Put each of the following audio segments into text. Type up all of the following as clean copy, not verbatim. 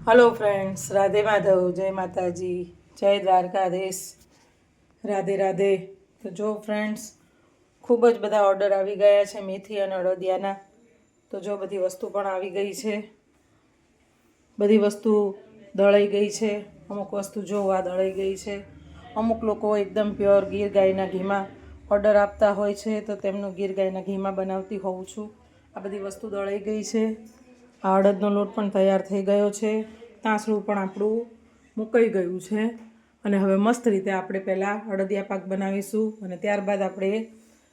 Hello friends, Radhe Madhav, જય માતાજી, જય દ્વારકાધીશ, રાધે રાધે. તો જો ફ્રેન્ડ્સ, ખૂબ જ બધા ઓર્ડર આવી ગયા છે મેથી અને અડદિયાના. તો જો બધી વસ્તુ પણ આવી ગઈ છે, બધી વસ્તુ દળાઈ ગઈ છે. અમુક વસ્તુ જો આ દળાઈ ગઈ છે. અમુક લોકો એકદમ પ્યોર ગીર ગાયના ઘીમાં ઓર્ડર આપતા હોય છે, તો તેમનું ગીર ગાયના ઘીમાં બનાવતી હોઉં છું. આ બધી વસ્તુ દળાઈ ગઈ છે. આ અડદનો લોટ પણ તૈયાર થઈ ગયો છે. તાંસળું પણ આપણું મુકાઈ ગયું છે. અને હવે મસ્ત રીતે આપણે પહેલાં અડદિયા પાક બનાવીશું અને ત્યારબાદ આપણે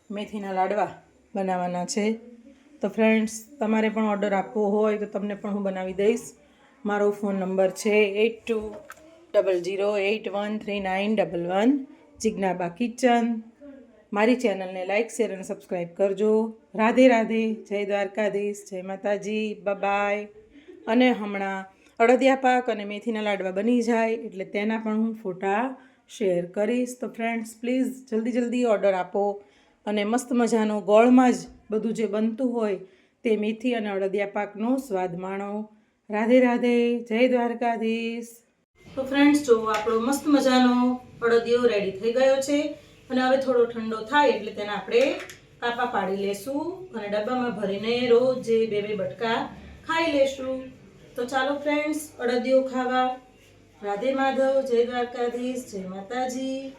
મેથીના લાડવા બનાવવાના છે. તો ફ્રેન્ડ્સ, તમારે પણ ઓર્ડર આપવો હોય તો તમને પણ હું બનાવી દઈશ. મારો ફોન નંબર છે 8200813911, જિજ્ઞાબા કિચન. મારી ચેનલને લાઇક, શેર અને સબસ્ક્રાઈબ કરજો. રાધે રાધે, જય દ્વારકાધીશ, જય માતાજી, બાય. અને હમણાં અડદિયા પાક અને મેથીના લાડવા બની જાય એટલે તેના પણ હું ફોટા શેર કરીશ. તો ફ્રેન્ડ્સ, પ્લીઝ જલ્દી ઓર્ડર આપો અને મસ્ત મજાનો ગોળમાં જ બધું જે બનતું હોય તે મેથી અને અડદિયા પાકનો સ્વાદ માણો. રાધે રાધે, જય દ્વારકાધીશ. તો ફ્રેન્ડ્સ, જો આપણો મસ્ત મજાનો અડદિયો રેડી થઈ ગયો છે અને હવે થોડો ઠંડો થાય એટલે તેને આપણે કાપા પાડી લેશું અને ડબ્બામાં ભરીને રોજ જે બે બટકા ખાઈ લેશું. તો ચાલો ફ્રેન્ડ્સ, અડદિયો ખાવા. રાધે માધવ, જય દ્વારકાધીશ, જય માતાજી.